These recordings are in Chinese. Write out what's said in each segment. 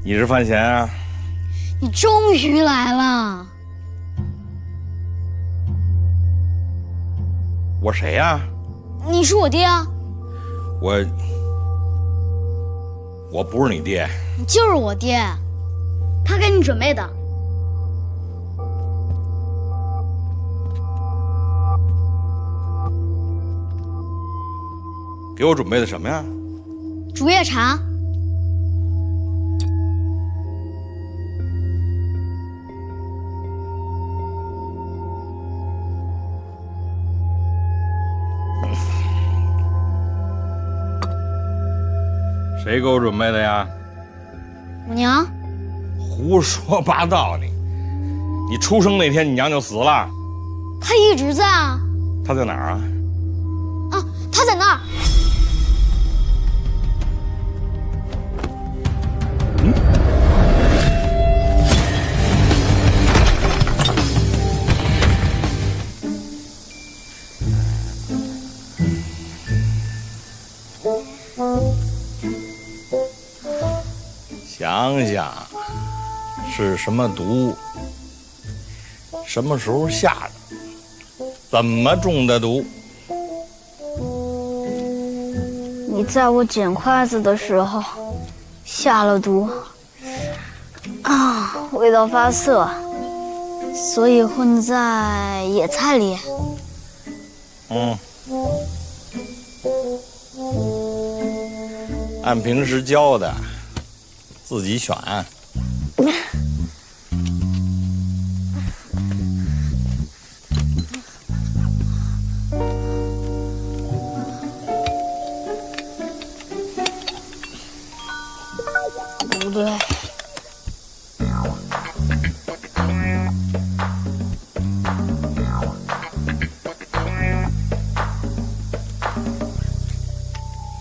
你是范闲啊？你终于来了。我谁呀？你是我爹啊。我不是你爹。你就是我爹，他给你准备的。给我准备的什么呀？竹叶茶。谁给我准备的呀？我娘。胡说八道！你出生那天，你娘就死了。她一直在啊。她在哪儿啊？啊，她在那儿。想想是什么毒，什么时候下的，怎么中的毒？你在我捡筷子的时候下了毒啊，味道发涩，所以混在野菜里。按平时教的，自己选。不对。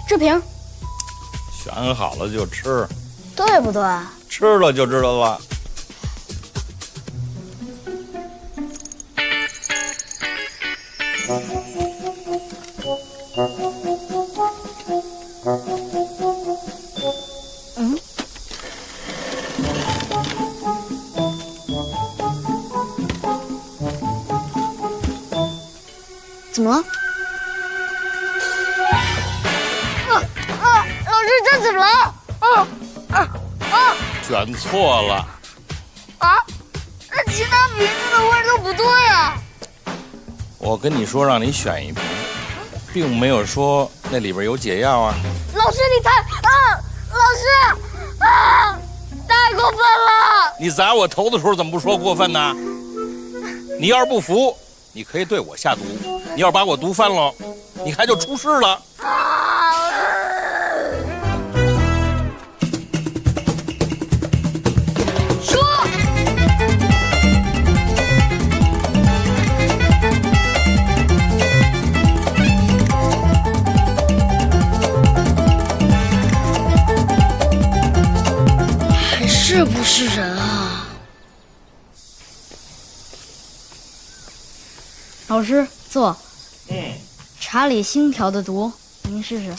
这瓶。选好了就吃，对不对？吃了就知道了。怎么了？老师，这怎么了？选错了。啊？那其他瓶子的味儿都不对啊。我跟你说让你选一瓶，并没有说那里边有解药啊。老师，你老师太过分了！你砸我头的时候怎么不说过分呢？你要是不服，你可以对我下毒。你要是把我毒翻了，你还就出事了。是不是人啊？老师，坐。茶里新调的毒，您试试。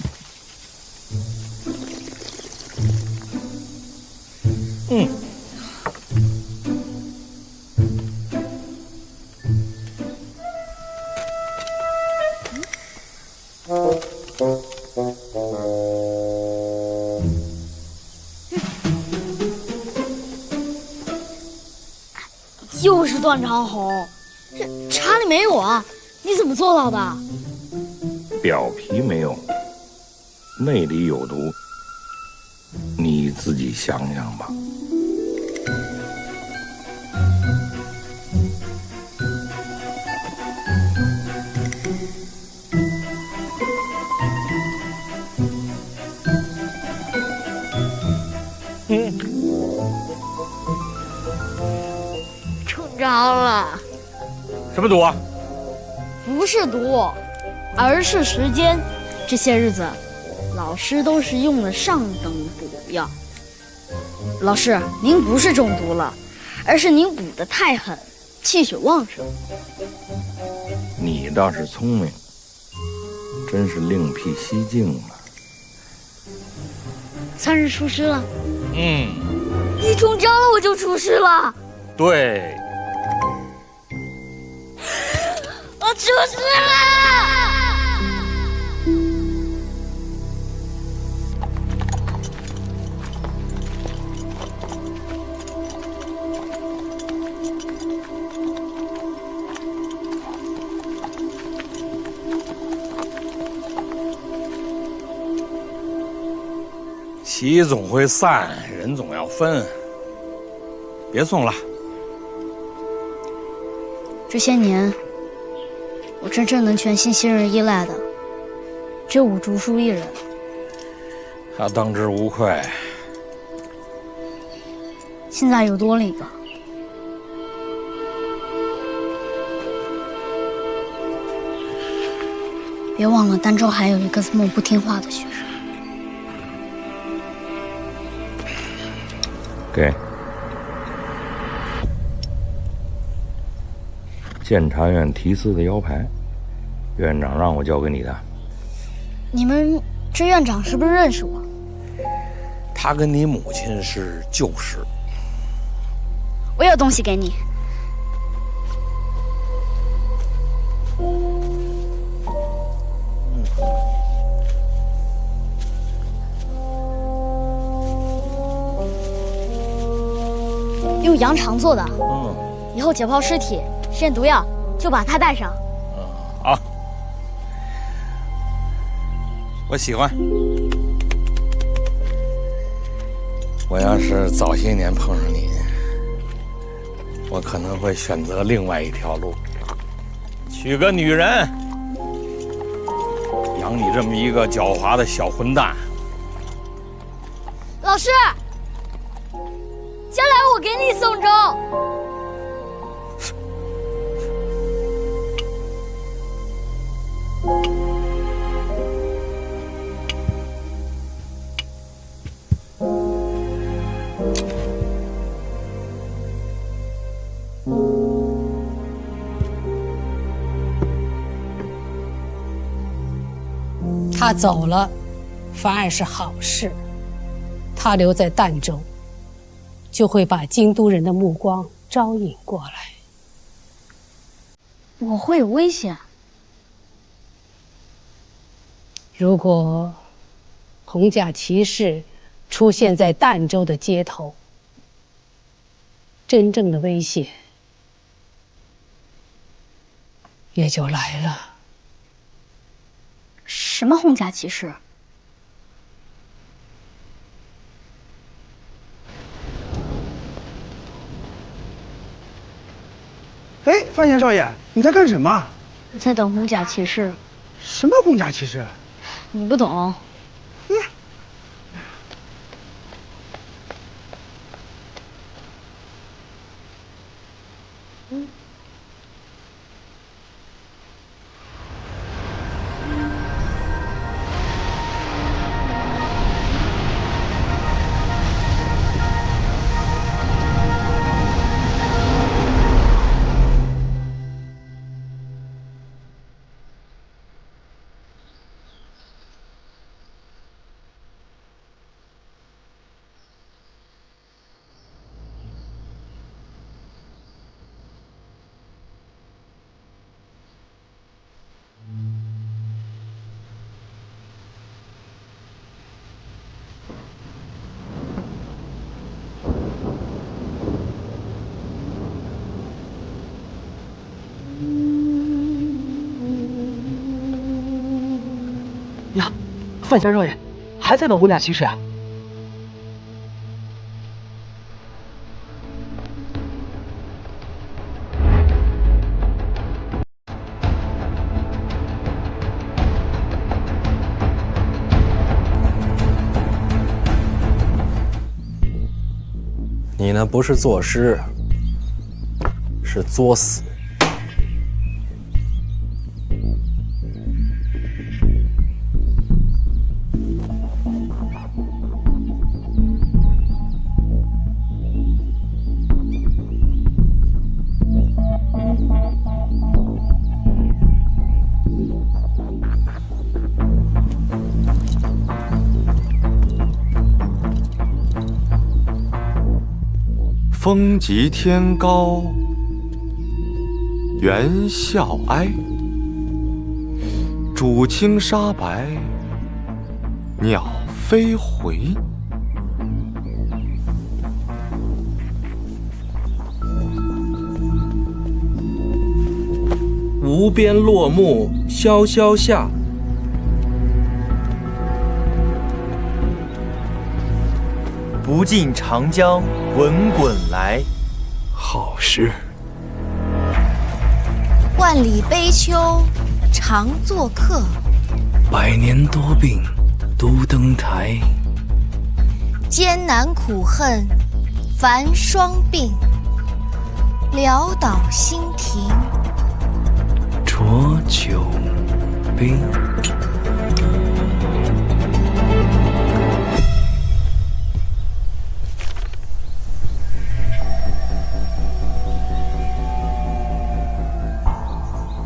又是断肠红，这茶里没有啊？你怎么做到的？表皮没有，内里有毒，你自己想想吧。中招了。什么毒啊？不是毒，而是时间。这些日子，老师都是用了上等补药。老师，您不是中毒了，而是您补得太狠，气血旺盛。你倒是聪明，真是另辟蹊径了。算是出师了。一中招了我就出事了。对，我出事了。喜总会散，人总要分。别送了。这些年，我真正能全心信任依赖的，只有武竹叔一人。他当之无愧。现在又多了一个。别忘了，儋州还有一个这么不听话的学生。给。监察院提司的腰牌，院长让我交给你的。你们这院长是不是认识我？他跟你母亲是旧识。我有东西给你。用羊肠做的。以后解剖尸体、实验毒药，就把它带上。好。我喜欢。我要是早些年碰上你，我可能会选择另外一条路，娶个女人，养你这么一个狡猾的小混蛋。老师，将来我给你送粥。他走了，反而是好事。他留在儋州，就会把京都人的目光招引过来。我会有危险。如果红甲骑士出现在儋州的街头，真正的危险也就来了。什么红甲骑士？哎，范闲少爷，你在干什么？我在等红甲骑士。什么红甲骑士？你不懂。呀，范闲少爷，还在等红甲骑士啊？你呢，不是作诗，是作死。风急天高猿啸哀，渚清沙白鸟飞回。无边落木萧萧下，不尽长江滚滚来。好诗。万里悲秋常作客，百年多病独登台。艰难苦恨繁霜鬓，潦倒新停浊酒冰。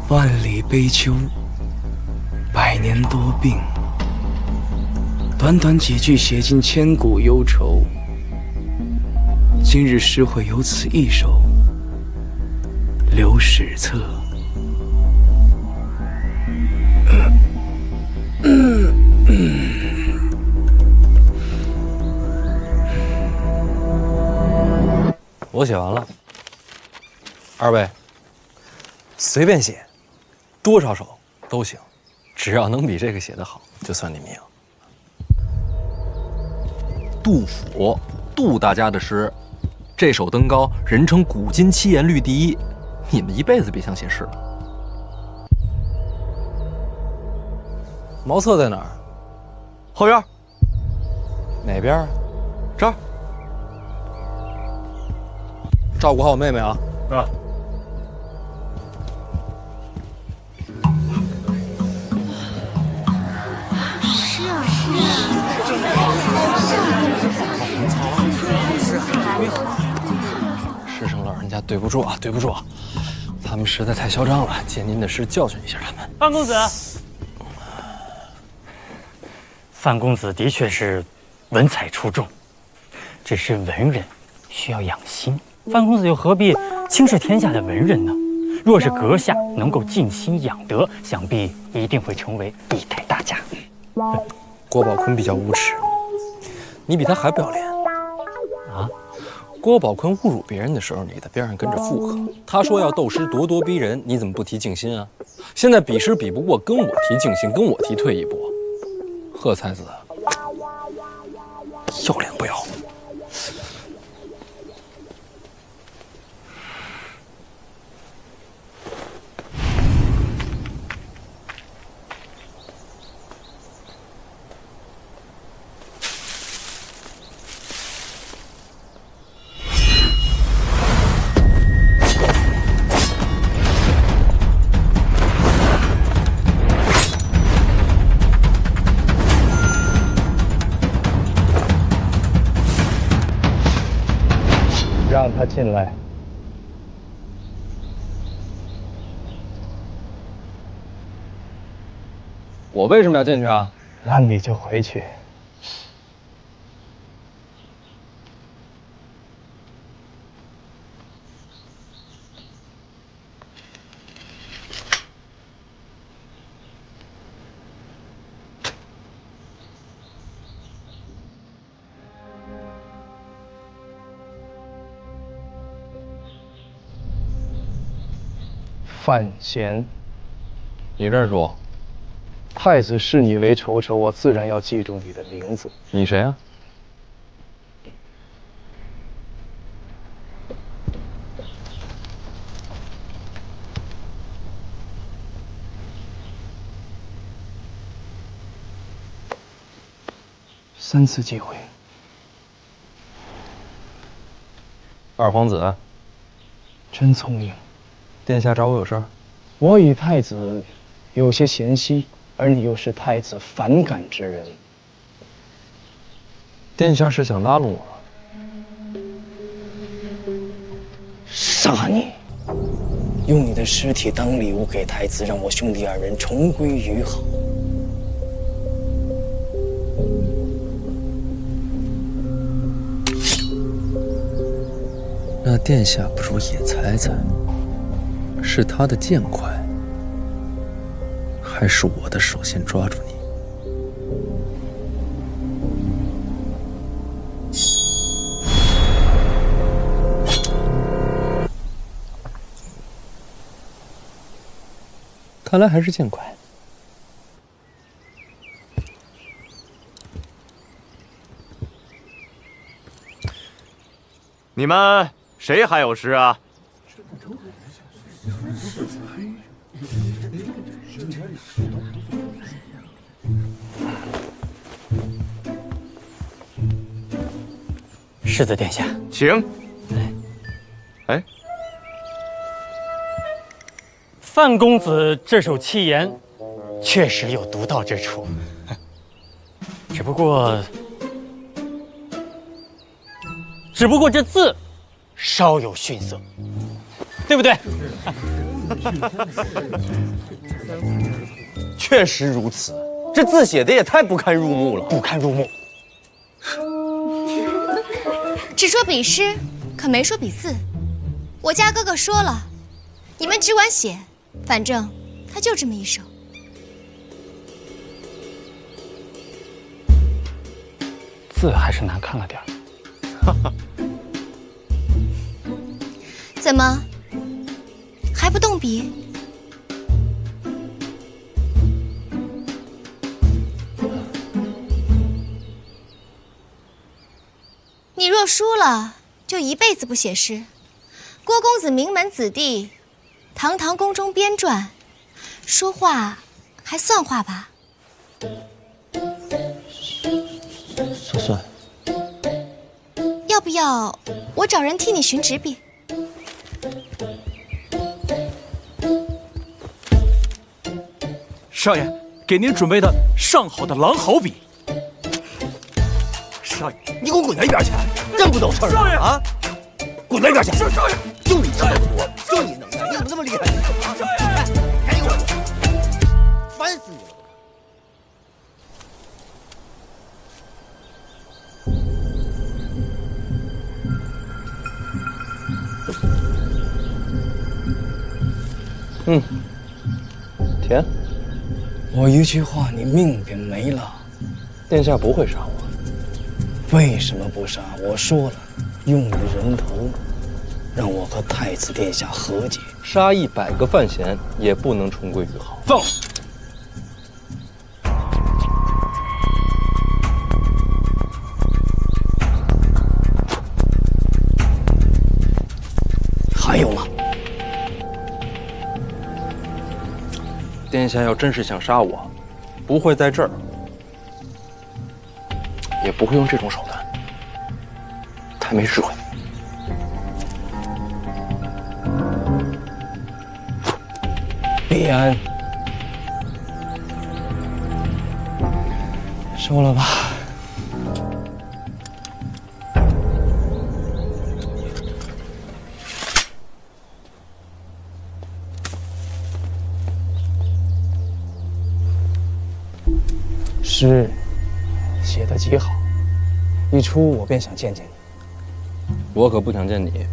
万里悲秋，百年多病。短短几句写尽千古忧愁。今日诗会有此一首，留史册。我写完了，二位随便写，多少首都行，只要能比这个写得好，就算你们赢。杜甫，杜大家的诗，这首《登高》人称古今七言律第一，你们一辈子别想写诗了。茅厕在哪儿？后院。哪边？这儿。照顾好我妹妹啊！啊。是啊，师生老人家，对不住啊，对不住啊，他们实在太嚣张了，借您的诗教训一下他们。范公子，范公子的确是文采出众，只是文人需要养心。范公子又何必轻视天下的文人呢？若是阁下能够静心养德，想必一定会成为一代大家。郭宝坤比较无耻，你比他还不要脸啊！郭宝坤侮辱别人的时候，你在边上跟着附和；他说要斗诗咄咄逼人，你怎么不提静心啊？现在比诗比不过，跟我提静心，跟我提退一步。贺才子，要脸不要？让他进来。我为什么要进去啊？那你就回去。范闲，你这儿住？太子视你为仇仇，我自然要记住你的名字。你谁啊？3次机会。二皇子，真聪明。殿下找我有事儿？我与太子有些嫌隙，而你又是太子反感之人。殿下是想拉拢我？杀你！用你的尸体当礼物给太子，让我兄弟二人重归于好。那殿下不如也猜猜，是他的剑快，还是我的手先抓住你？看来还是剑快。你们谁还有诗啊？是的，殿下，请。哎，范公子这首七言，确实有独到之处，只不过这字稍有逊色，对不对？确实如此，这字写的也太不堪入目了，不堪入目。只说笔诗，可没说笔字。我家哥哥说了，你们只管写，反正他就这么一首。字还是难看了点儿。怎么还不动笔？你若输了，就一辈子不写诗。郭公子名门子弟，堂堂宫中编撰，说话还算话吧？算。要不要我找人替你寻纸笔？少爷，给您准备的上好的狼毫笔。少爷，你给我滚到一边去！真不懂事儿少爷啊！滚到一边去！少爷，就你能耐多，就你能耐，你怎么那么厉害？少爷，赶紧给我滚！烦死你了！甜。我一句话，你命便没了。殿下不会杀我。为什么不杀？我说了，用你人头，让我和太子殿下和解。杀100个范闲也不能重归于好。放！还有吗？殿下要真是想杀我，不会在这儿，也不会用这种手段，太没智慧。必安，收了吧。诗写得极好，一出我便想见见你。我可不想见你。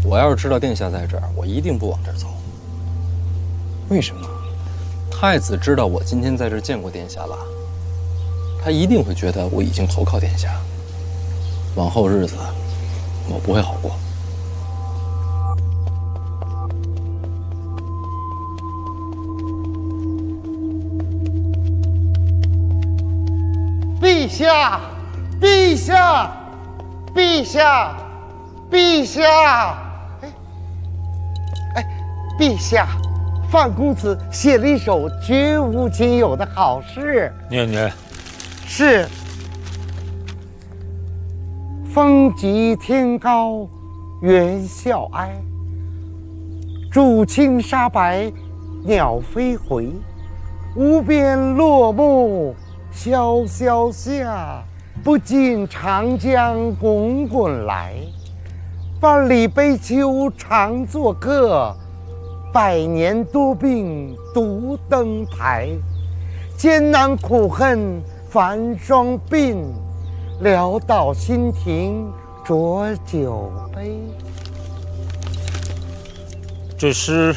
我要是知道殿下在这儿，我一定不往这儿走。为什么？太子知道我今天在这儿见过殿下了，他一定会觉得我已经投靠殿下。往后日子，我不会好过。陛下，陛下，陛下，陛下！陛下，范公子写了一首绝无仅有的好诗。念念。是。风急天高猿啸哀，渚清沙白鸟飞回。无边落木萧萧下，不尽长江滚滚来。万里悲秋常作客，百年多病独登台。艰难苦恨繁霜鬓，潦倒新停浊酒杯。这诗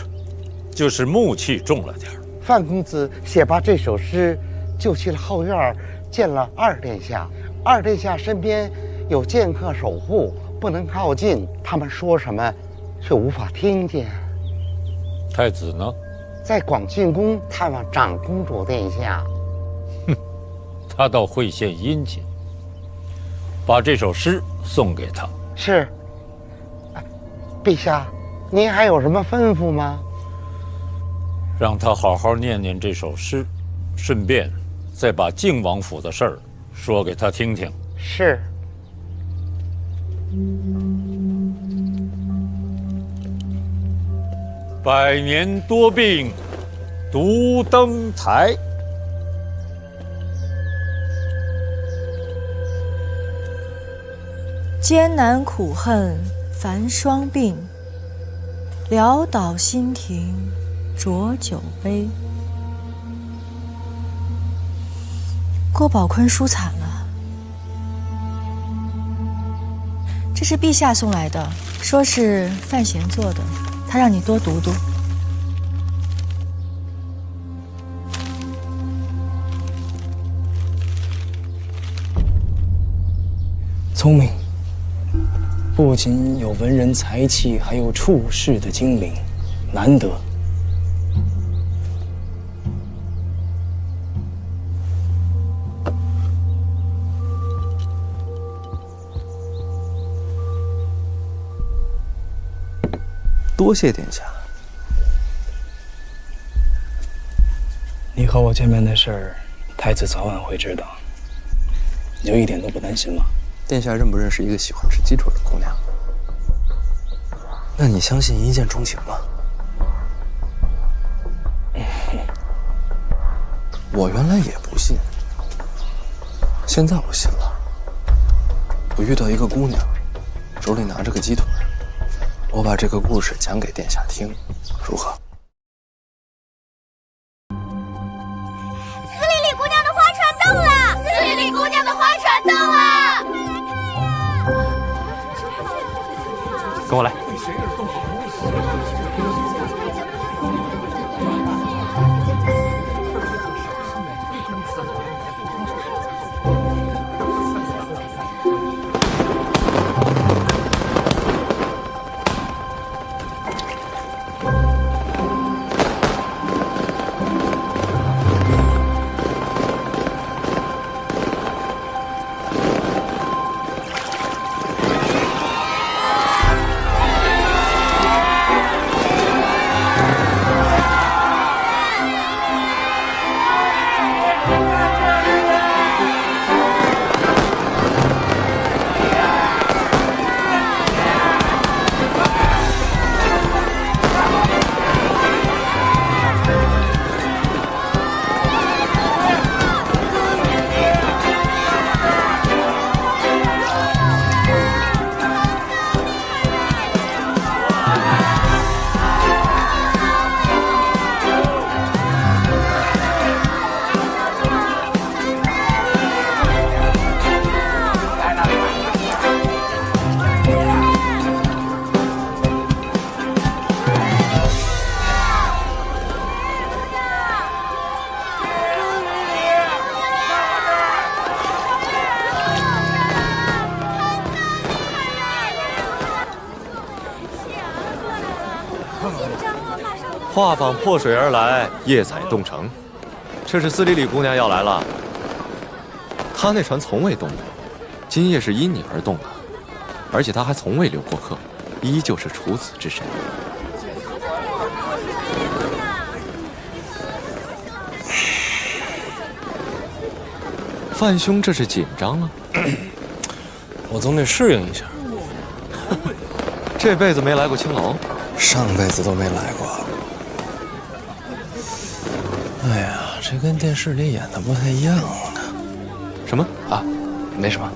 就是木气重了点儿。范公子写罢这首诗，就去了后院见了二殿下。二殿下身边有剑客守护，不能靠近，他们说什么却无法听见。太子呢？在广进宫探望长公主殿下。他倒会献殷勤，把这首诗送给他。是。陛下，您还有什么吩咐吗？让他好好念念这首诗，顺便再把靖王府的事儿说给他听听。是。百年多病独登台，艰难苦恨繁霜鬓，潦倒新停浊酒杯。郭宝坤输惨了，这是陛下送来的，说是范闲做的，他让你多读读。聪明，不仅有文人才气，还有处世的精灵，难得。多谢殿下。你和我见面的事儿，太子早晚会知道，你就一点都不担心吗？殿下认不认识一个喜欢吃鸡腿的姑娘？那你相信一见钟情吗？我原来也不信，现在我信了。我遇到一个姑娘，手里拿着个鸡腿，我把这个故事讲给殿下听，如何？斯里里姑娘的花船动了！斯里里姑娘的花船动了！跟我来。画舫破水而来，夜采动城。这是斯里里姑娘要来了。她那船从未动过，今夜是因你而动的，而且她还从未留过客，依旧是处子之身。范兄，这是紧张了？我总得适应一下。这辈子没来过青楼，上辈子都没来过。哎呀，这跟电视里演的不太一样啊。什么啊？没什么。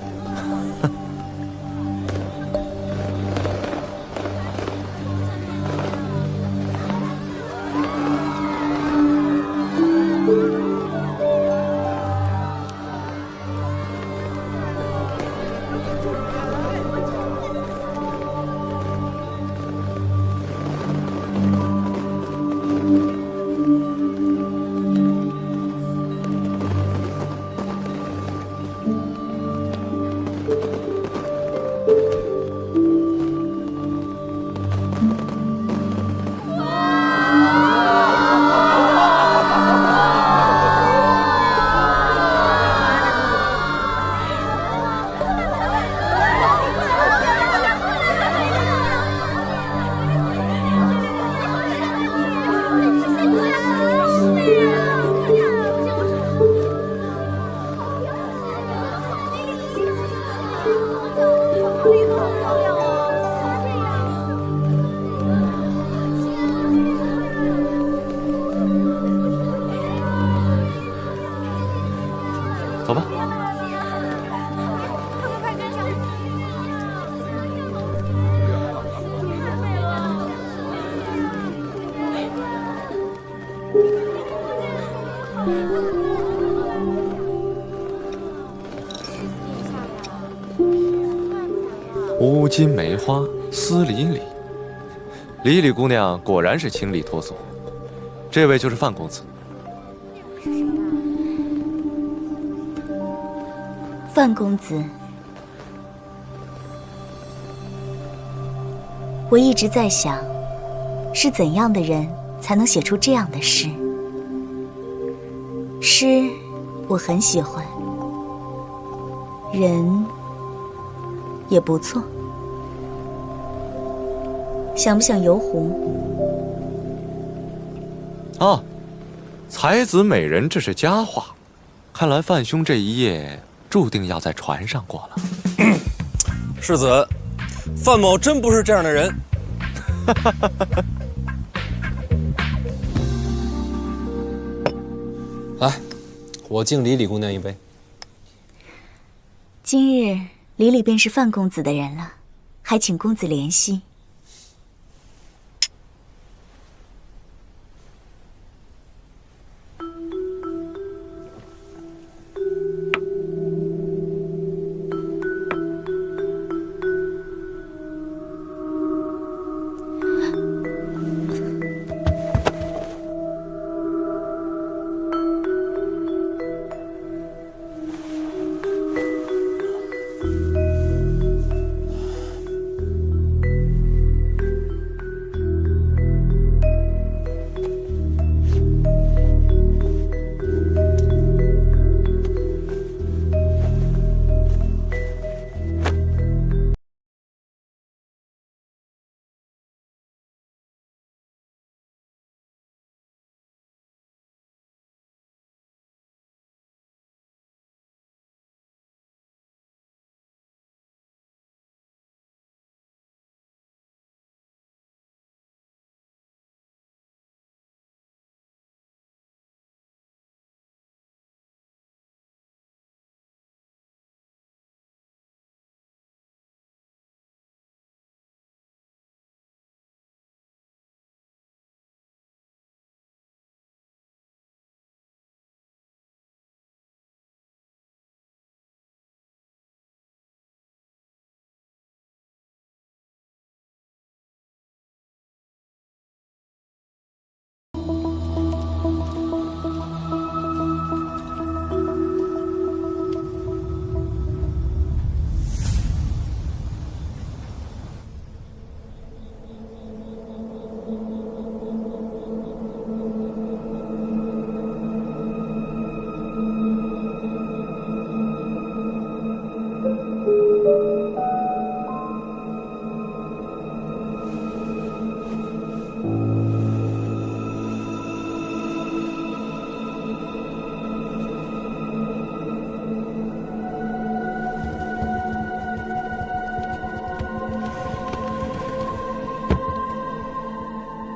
走吧。乌金梅花丝里里，里里姑娘果然是清丽脱俗。这位就是范公子。范公子，我一直在想，是怎样的人才能写出这样的诗？诗，我很喜欢，人也不错。想不想游湖？啊，才子美人，这是佳话。看来范兄这一夜注定要在船上过了。世子，范某真不是这样的人。来，我敬李姑娘一杯。今日李李便是范公子的人了，还请公子怜惜。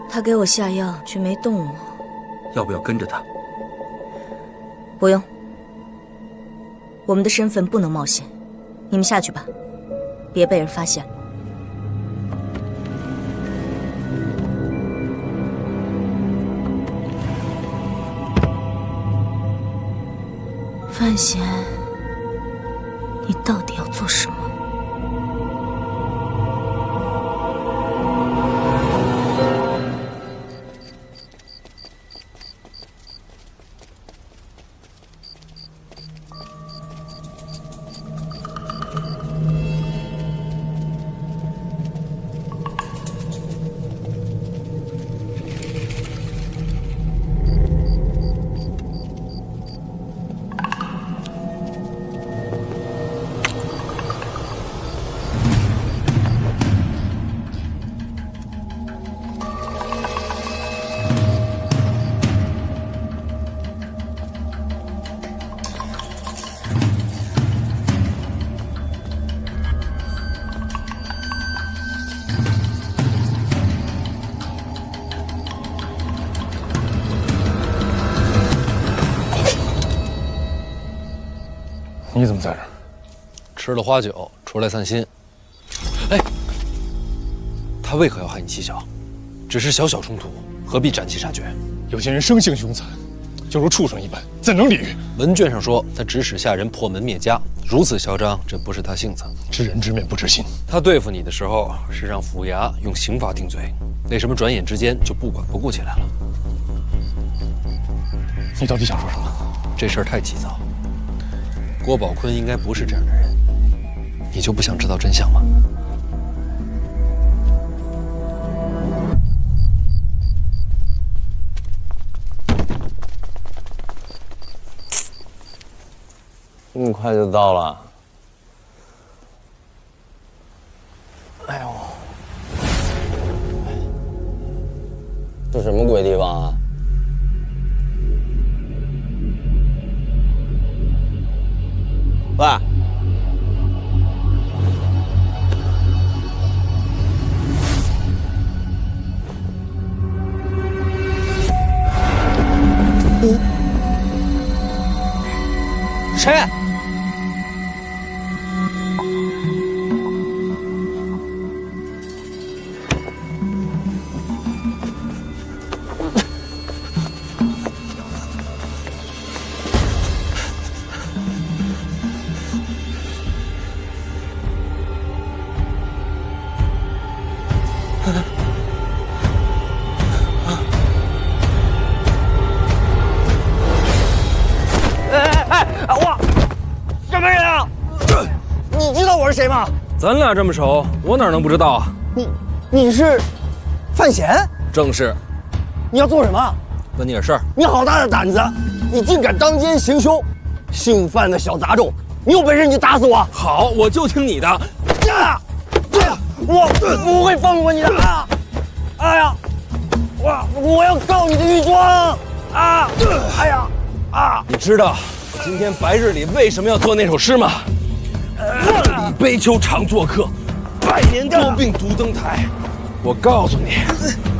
他给我下药，却没动我。要不要跟着他？不用，我们的身份不能冒险。你们下去吧，别被人发现了。范闲，你到底要做什么？你怎么在这儿？吃了花酒，出来散心。哎，他为何要害你妻小？只是小小冲突，何必斩其杀绝？有些人生性凶残，就如畜生一般，怎能理喻？文卷上说他指使下人破门灭家，如此嚣张，这不是他性子。知人知面不知心。他对付你的时候是让府衙用刑罚定罪，为什么转眼之间就不管不顾起来了？你到底想说什么？这事儿太急躁。郭宝坤应该不是这样的人，你就不想知道真相吗？这么快就到了？哎呦，这什么鬼地方啊？喂，谁？我什么人啊？你知道我是谁吗？咱俩这么熟，我哪能不知道啊？你是范闲？正是。你要做什么？问你点事儿。你好大的胆子！你竟敢当奸行凶，姓范的小杂种！你有本事你打死我！好，我就听你的。我不会放过你的！哎呀，我要告你的御庄！哎呀！你知道今天白日里为什么要做那首诗吗？万里悲秋常作客，百年多病独登台。我告诉你，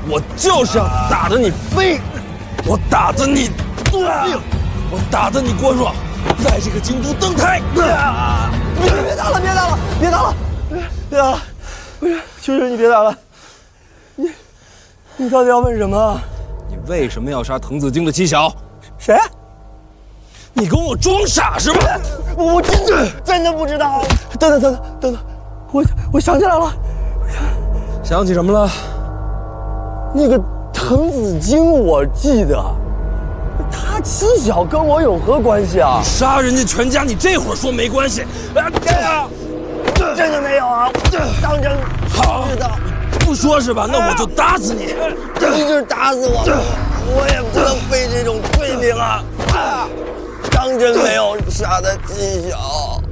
我就是要打得你飞，我打得你多病，我打得你郭爽在这个京都登台。别打了，别打了，别打了，别打了！不是，求求你别打了！你到底要问什么？你为什么要杀滕子京的妻小？谁？你跟我装傻是吧？我真的不知道。等，我想起来了。想起什么了？那个滕子京，我记得，他妻小跟我有何关系啊？杀人家全家，你这会儿说没关系？真的没有啊！当真好，不说是吧？那我就打死你！你就是打死我，我也不能背这种罪名啊！当真没有杀他妻小。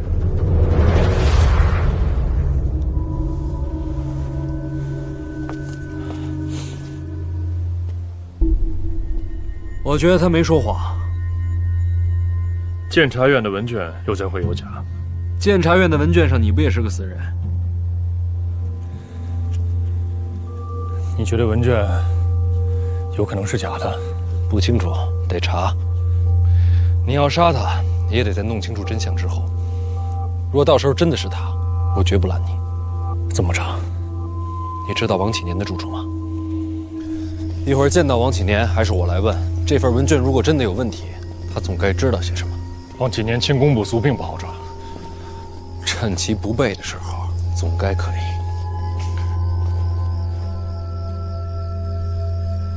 我觉得他没说谎。监察院的文卷又怎会有假？监察院的文卷上，你不也是个死人？你觉得文卷有可能是假的？不清楚，得查。你要杀他，也得在弄清楚真相之后。若到时候真的是他，我绝不拦你。怎么查？你知道王启年的住处吗？一会儿见到王启年，还是我来问。这份文卷如果真的有问题，他总该知道些什么。王启年轻工部俗并不好抓，趁其不备的时候，总该可以。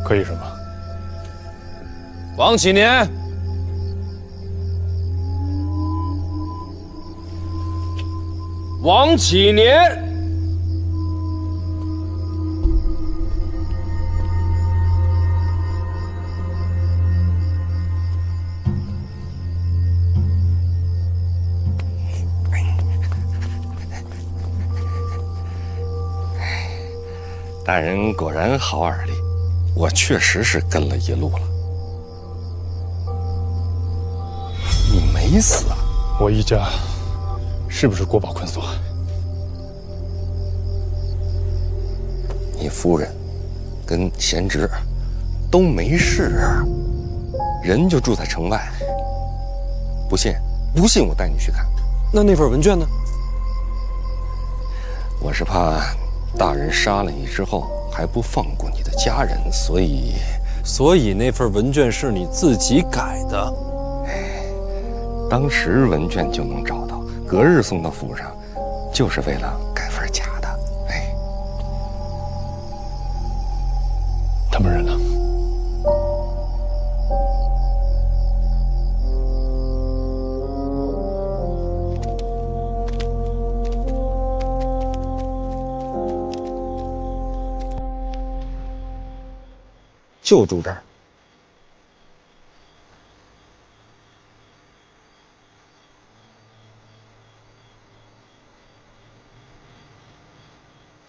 可以什么？王启年。王启年，大人果然好耳力，我确实是跟了一路了。你没死啊？我一家是不是郭宝坤所害？你夫人跟贤侄都没事啊，人就住在城外。不信我带你去看。那份文卷呢？我是怕大人杀了你之后还不放过你的家人，所以那份文卷是你自己改的。当时文卷就能找到，隔日送到府上，就是为了改份假的。他们人呢？就住这儿。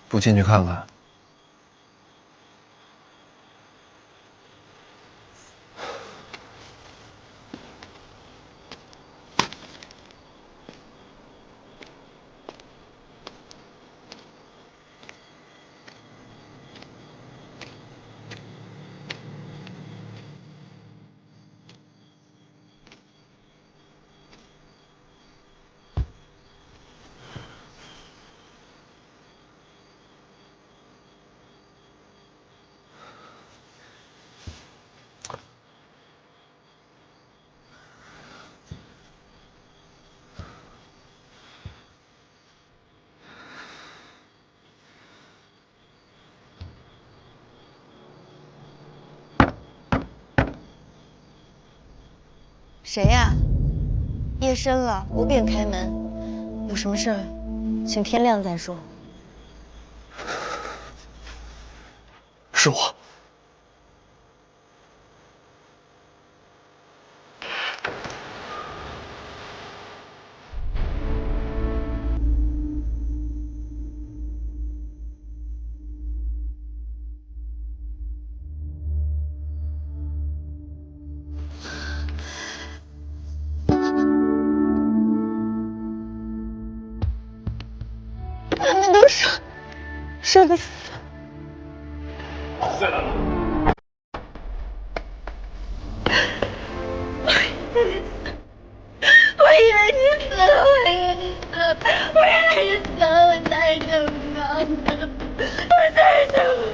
不进去看看？谁呀？夜深了，不便开门。有什么事儿，请天亮再说。是我。他们都说的死。再来了。我以为你死了，我以为你死了，我太疼了，我太疼了。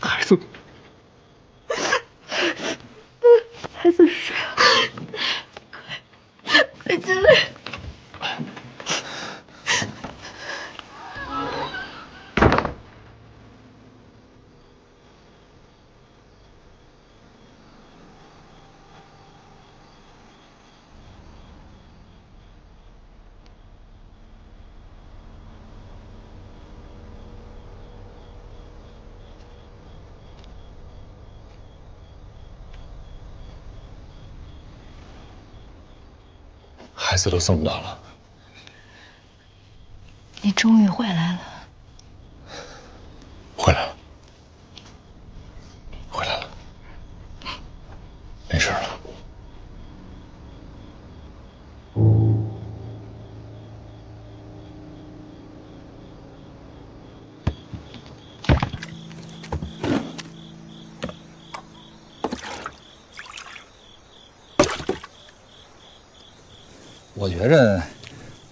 孩子，孩子是谁啊？快进来！孩子都这么大了，你终于回来了。回来了，回来了，没事了。我觉着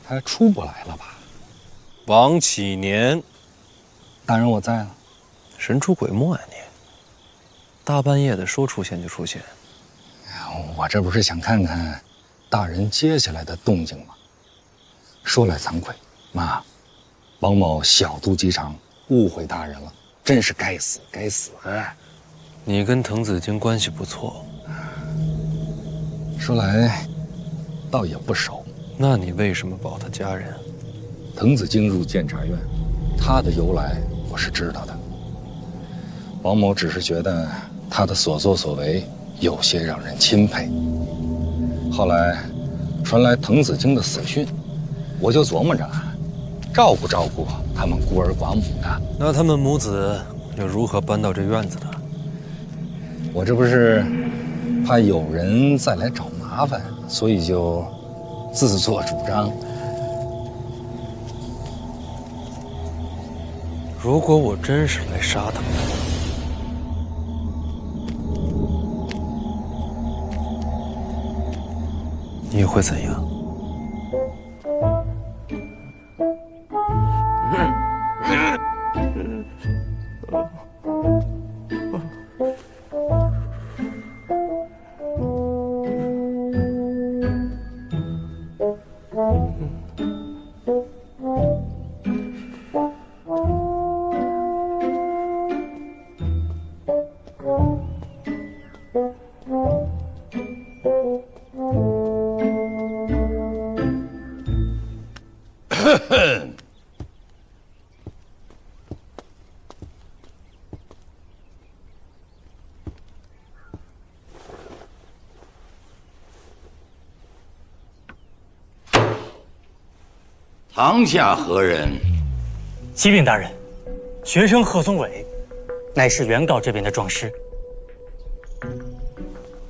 他出不来了吧？王启年，大人我在了。神出鬼没呀你！大半夜的说出现就出现。我这不是想看看大人接下来的动静吗？说来惭愧，妈，王某小肚鸡肠，误会大人了，真是该死该死！你跟滕子京关系不错，说来倒也不熟。那你为什么保他家人？滕子京入监察院，他的由来我是知道的。王某只是觉得他的所作所为有些让人钦佩。后来传来滕子京的死讯，我就琢磨着照顾照顾他们孤儿寡母的。那他们母子又如何搬到这院子的？我这不是怕有人再来找麻烦，所以就自作主张。如果我真是来杀他们的，你会怎样？堂下何人？启禀大人，学生贺松伟，乃是原告这边的状师。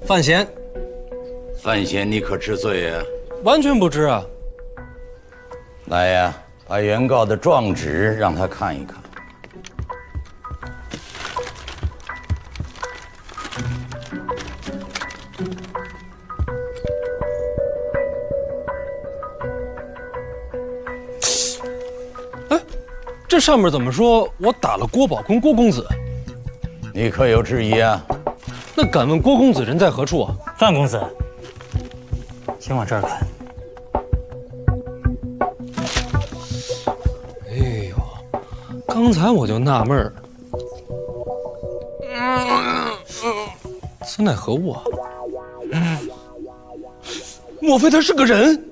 范闲，范闲，你可知罪呀？完全不知啊。来呀，把原告的状纸让他看一看。这上面怎么说我打了郭宝坤郭公子？你可有质疑啊？那敢问郭公子人在何处啊？范公子，请往这儿看。哎呦，刚才我就纳闷儿，此乃何物啊？莫非他是个人？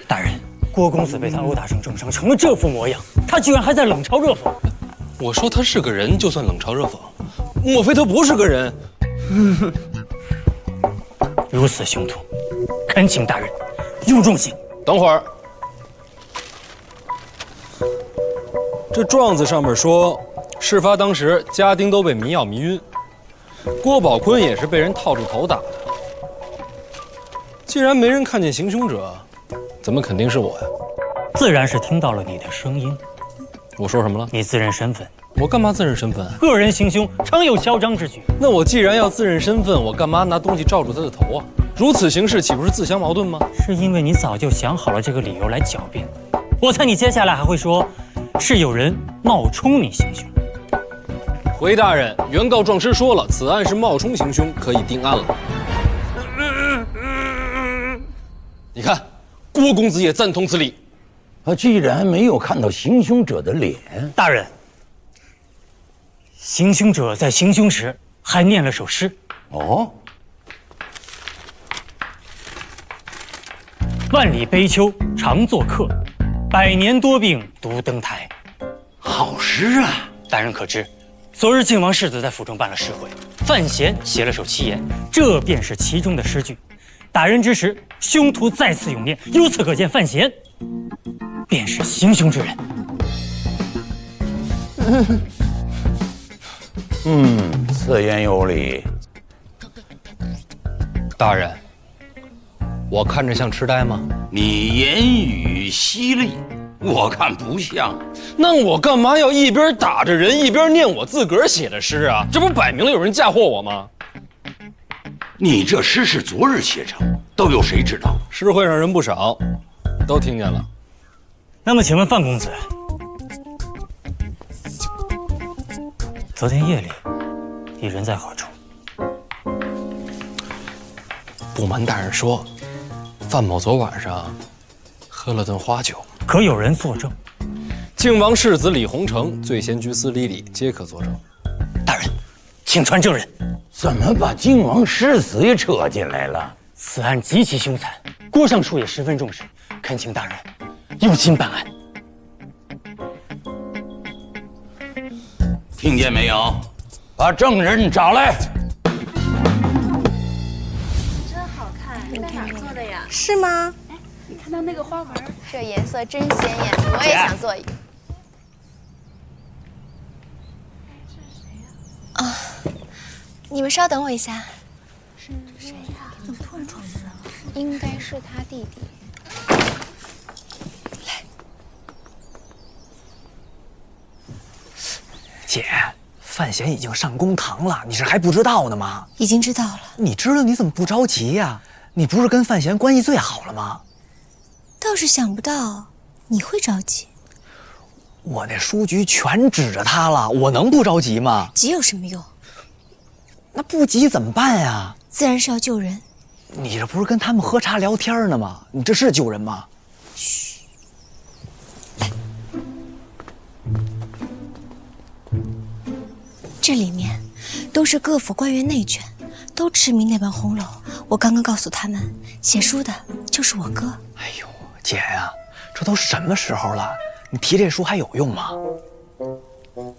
大人，郭公子被他殴打成重伤，成了这副模样，他居然还在冷嘲热讽。我说他是个人，就算冷嘲热讽，莫非他不是个人？如此凶徒，恳请大人用重刑。等会儿，这状子上面说，事发当时家丁都被迷药迷晕，郭宝坤也是被人套住头打的。既然没人看见行凶者，怎么肯定是我呀？自然是听到了你的声音。我说什么了？你自认身份。我干嘛自认身份？个人行凶常有嚣张之举。那我既然要自认身份，我干嘛拿东西罩住他的头啊？如此行事岂不是自相矛盾吗？是因为你早就想好了这个理由来狡辩。我猜你接下来还会说，是有人冒充你行凶。回大人，原告状师说了，此案是冒充行凶，可以定案了。你看，郭公子也赞同此理。他既然没有看到行凶者的脸，大人，行凶者在行凶时还念了首诗。哦，万里悲秋常作客，百年多病独登台。好诗啊！大人可知，昨日靖王世子在府中办了诗会，范闲写了首七言，这便是其中的诗句。打人之时，凶徒再次涌现，由此可见，范闲便是行凶之人。此言有理。大人，我看着像痴呆吗？你言语犀利，我看不像。那我干嘛要一边打着人一边念我自个儿写的诗啊？这不摆明了有人嫁祸我吗？你这诗是昨日写成，都有谁知道？诗会上人不少，都听见了。那么，请问范公子，昨天夜里你人在何处？不瞒大人说，范某昨晚上喝了顿花酒。可有人作证？靖王世子李洪成、醉仙居司李李皆可作证。大人，请传证人。怎么把靖王世子也扯进来了？此案极其凶残，郭尚书也十分重视，恳请大人用心办案。听见没有？把证人找来。真好看，在哪儿做的呀？是吗？哎，你看到那个花纹，这颜色真鲜艳，我也想做一个。你们稍等我一下。是谁呀？怎么突然闯进来了？应该是他弟弟。姐，范闲已经上公堂了，你这还不知道呢吗？已经知道了。你知道你怎么不着急呀？你不是跟范闲关系最好了吗？倒是想不到你会着急。我那书局全指着他了，我能不着急吗？急有什么用？那不急怎么办呀？自然是要救人。你这不是跟他们喝茶聊天呢吗？你这是救人吗？嘘。这里面都是各府官员内眷，都痴迷那本红楼。我刚刚告诉他们，写书的就是我哥。哎呦，姐呀，这都什么时候了，你提这书还有用吗？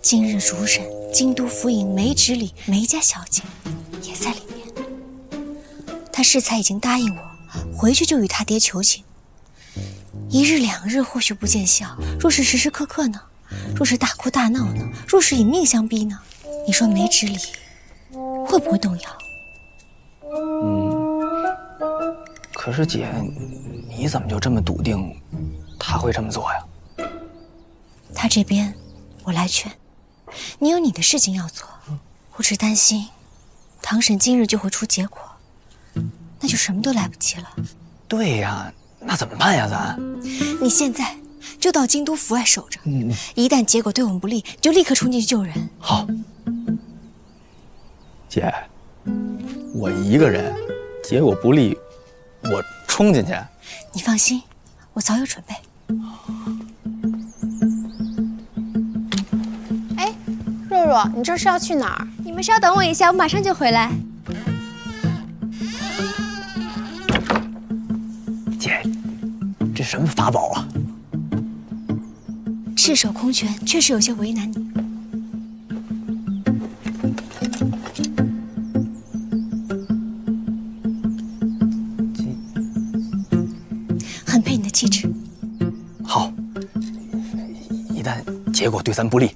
今日主审京都府尹梅直里梅家小姐也在里面。他适才已经答应我，回去就与他爹求情。一日两日或许不见效，若是时时刻刻呢？若是大哭大闹呢？若是以命相逼呢？你说梅直里会不会动摇？可是姐，你怎么就这么笃定他会这么做呀？他这边我来劝，你有你的事情要做，我只担心堂审今日就会出结果，那就什么都来不及了。对呀，那怎么办呀？咱你现在就到京都府外守着，一旦结果对我们不利，就立刻冲进去救人。好。姐，我一个人，结果不利，我冲进去。你放心，我早有准备。哎，若若，你这是要去哪儿？你们稍等我一下，我马上就回来。姐，这什么法宝啊？赤手空拳，确实有些为难你。很配你的气质。好，一旦结果对咱不利，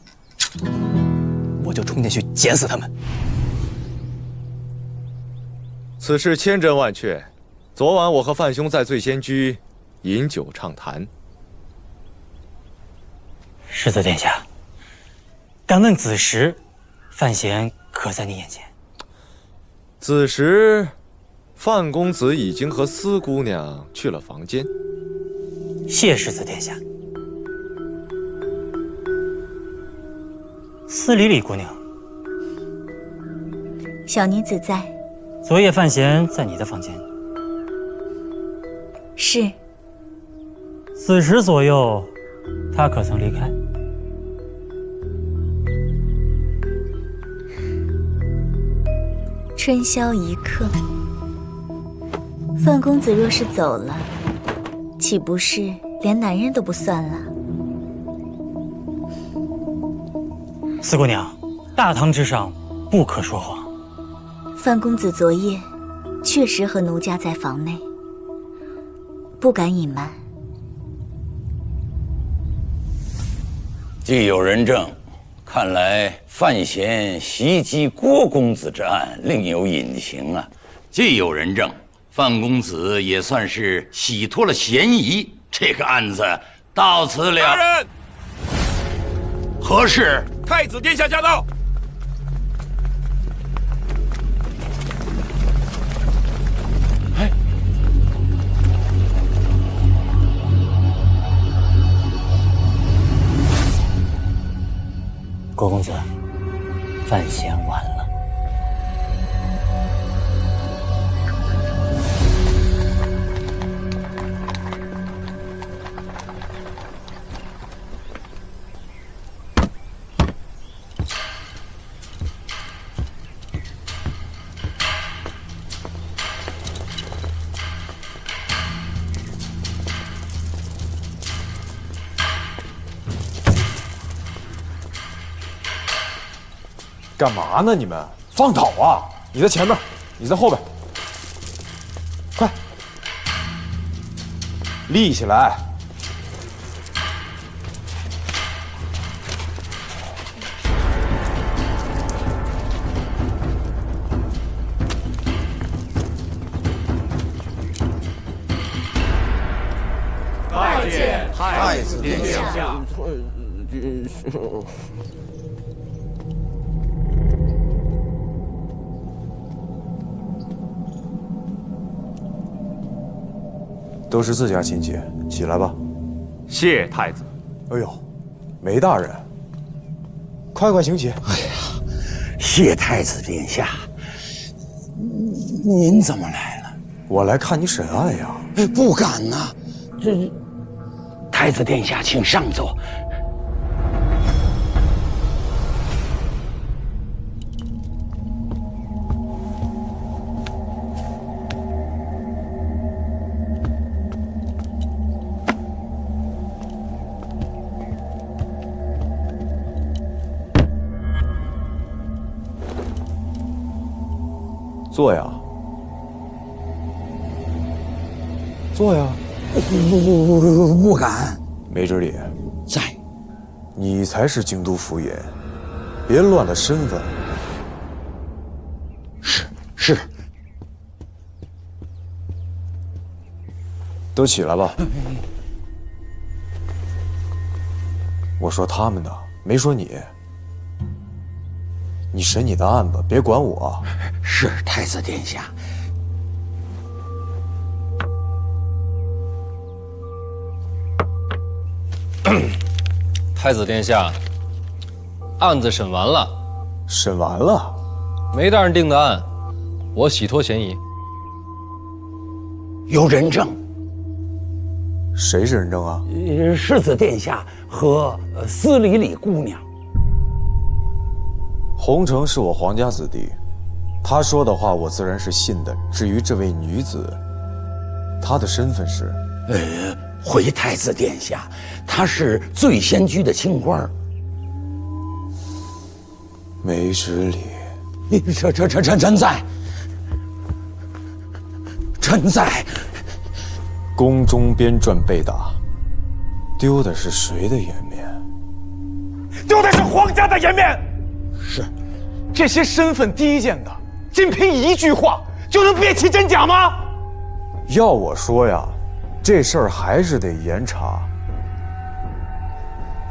我就冲进去剪死他们。此事千真万确。昨晚我和范兄在醉仙居饮酒畅谈。世子殿下，敢问子时，范闲可在你眼前？子时，范公子已经和司姑娘去了房间。谢世子殿下。司礼礼姑娘，小女子在。昨夜范闲在你的房间？是。子时左右，他可曾离开？春宵一刻，范公子若是走了，岂不是连男人都不算了？四姑娘，大堂之上不可说谎。范公子昨夜确实和奴家在房内，不敢隐瞒。既有人证，看来范闲袭击郭公子之案另有隐情啊！既有人证，范公子也算是洗脱了嫌疑，这个案子到此了。大人，何事？太子殿下驾到！哎，郭公子，范闲完了。干嘛呢？你们放倒啊！你在前面，你在后边，快立起来！太子殿下。都是自家亲戚，起来吧。谢太子。哎呦，梅大人，快快请起。哎呀，谢太子殿下，您怎么来了？我来看你审案呀。不敢呐，这太子殿下，请上座。坐呀，坐呀。不敢。梅之礼在，你才是京都府尹，别乱了身份。是。都起来吧。我说他们呢，没说你。你审你的案子，别管我。是太子殿下。太子殿下，案子审完了。审完了？梅大人定的案，我洗脱嫌疑。有人证。谁是人证啊？世子殿下和司礼里姑娘。洪承是我皇家子弟，他说的话我自然是信的。至于这位女子，她的身份是……回太子殿下，她是醉仙居的清官。梅之礼，臣在。宫中编撰被打，丢的是谁的颜面？丢的是皇家的颜面。是，这些身份低贱的，仅凭一句话就能辨其真假吗？要我说呀，这事儿还是得严查。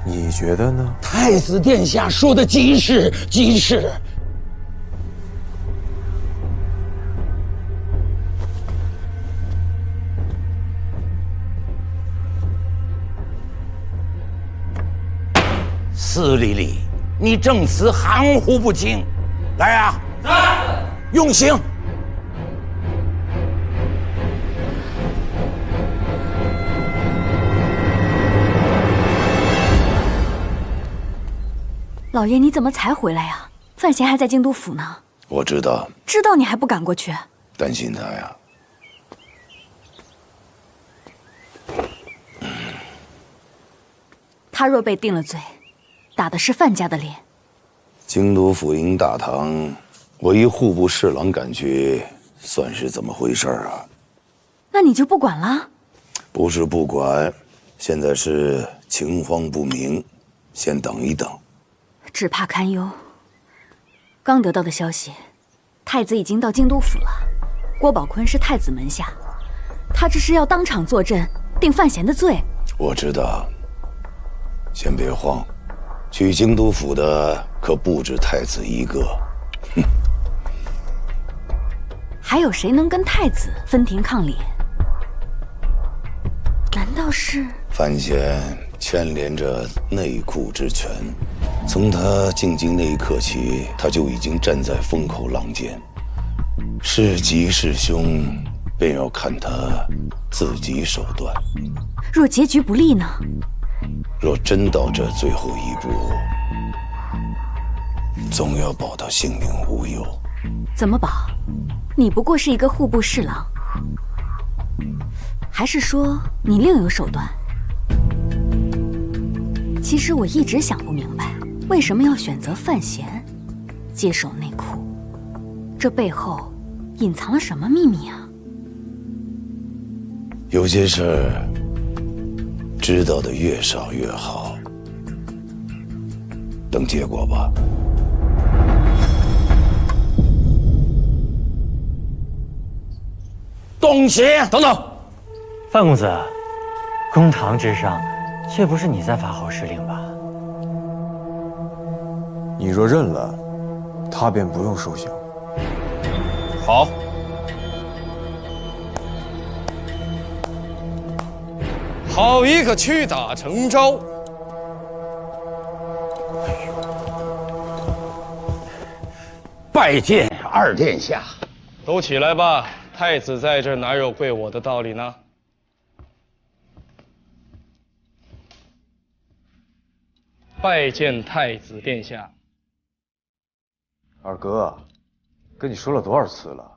你觉得呢？太子殿下说的极是。司礼里，你证词含糊不清。来呀！在。用刑。老爷，你怎么才回来呀？范闲还在京都府呢。我知道。知道你还不赶过去？担心他呀。他若被定了罪，打的是范家的脸。京都府尹大堂，我一户部侍郎感觉算是怎么回事啊？那你就不管了？不是不管，现在是情况不明，先等一等。只怕堪忧。刚得到的消息，太子已经到京都府了。郭宝坤是太子门下，他这是要当场坐镇，定范闲的罪。我知道。先别慌，去京都府的可不止太子一个。哼，还有谁能跟太子分庭抗礼？难道是范闲牵连着内库之权？从他进京那一刻起，他就已经站在风口浪尖，是吉是凶，便要看他自己手段。若结局不利呢？若真到这最后一步，总要保他性命无忧。怎么保？你不过是一个户部侍郎，还是说你另有手段？其实我一直想不明白，为什么要选择范闲接手内库？这背后隐藏了什么秘密啊？有些事儿知道的越少越好。等结果吧。动刑！等等，范公子，公堂之上却不是你在发号施令吧？你若认了，他便不用受刑。好。好一个屈打成招！拜见二殿下。都起来吧，太子在这哪有跪我的道理呢？拜见太子殿下。二哥，跟你说了多少次了，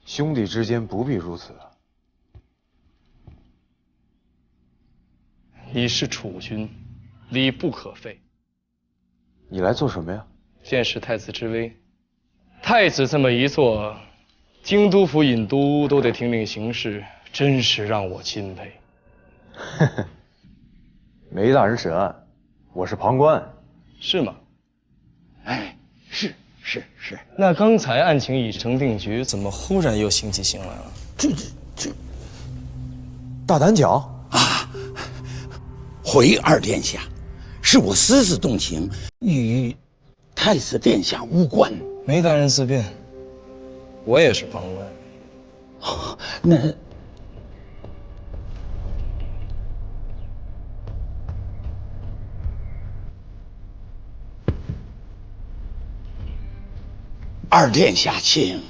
兄弟之间不必如此。你是储君，礼不可废。你来做什么呀？见识太子之威。太子这么一做，京都府尹都都得听令行事，真是让我钦佩。呵呵，梅大人审案，我是旁观。是吗？哎，是。那刚才案情已成定局，怎么忽然又醒起心来了？这，大胆讲啊！回二殿下，是我私自动情，与太子殿下无关。梅大人自便，我也是旁观。哦，那二殿下请。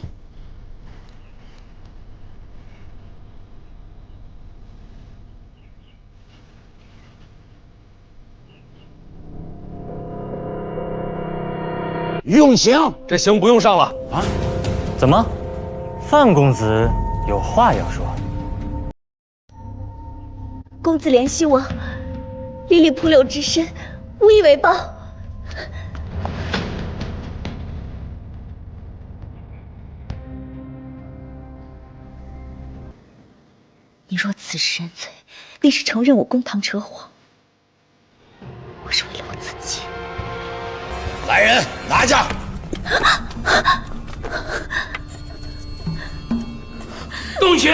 用刑，这刑不用上了啊？怎么，范公子有话要说？公子怜惜我，离离蒲柳之身，无以为报。你若此时认罪，必是承认我公堂扯谎。我是为了我自己。来人，拿下！动刑！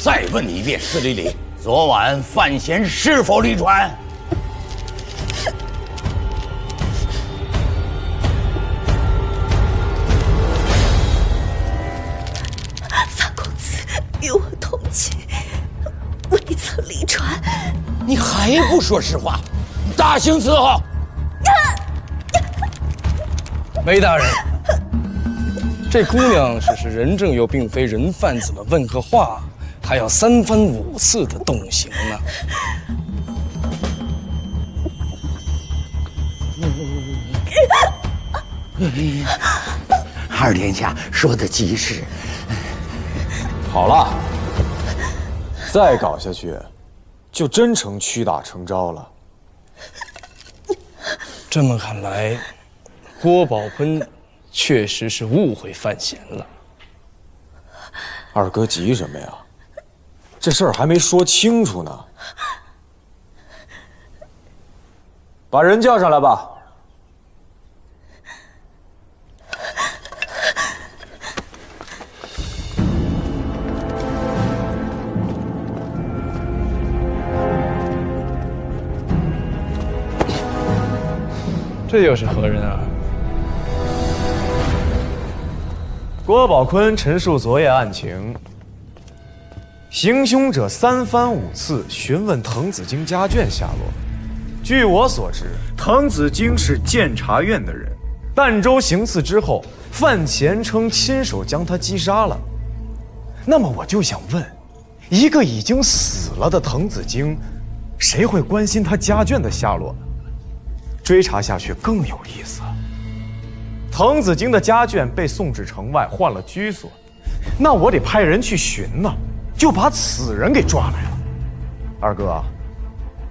再问你一遍，司礼礼，昨晚范闲是否离船？范公子与我同寝，未曾离船。你还不说实话，大刑伺候！梅大人，这姑娘只是人证又并非人贩子了，问个话还要3番5次的动刑呢。二殿下说的极是。好了，再搞下去，就真成屈打成招了。这么看来，郭宝坤确实是误会范闲了。二哥急什么呀？这事儿还没说清楚呢。把人叫上来吧。这又是何人啊？郭宝坤陈述昨夜案情。行凶者3番5次询问滕子京家眷下落。据我所知，滕子京是监察院的人。儋州行刺之后，范闲称亲手将他击杀了。那么我就想问，一个已经死了的滕子京，谁会关心他家眷的下落呢？追查下去更有意思。滕子京的家眷被送至城外，换了居所，那我得派人去寻呢，就把此人给抓来了。二哥，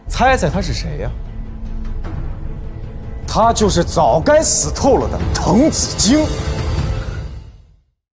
猜猜他是谁呀？他就是早该死透了的滕子京。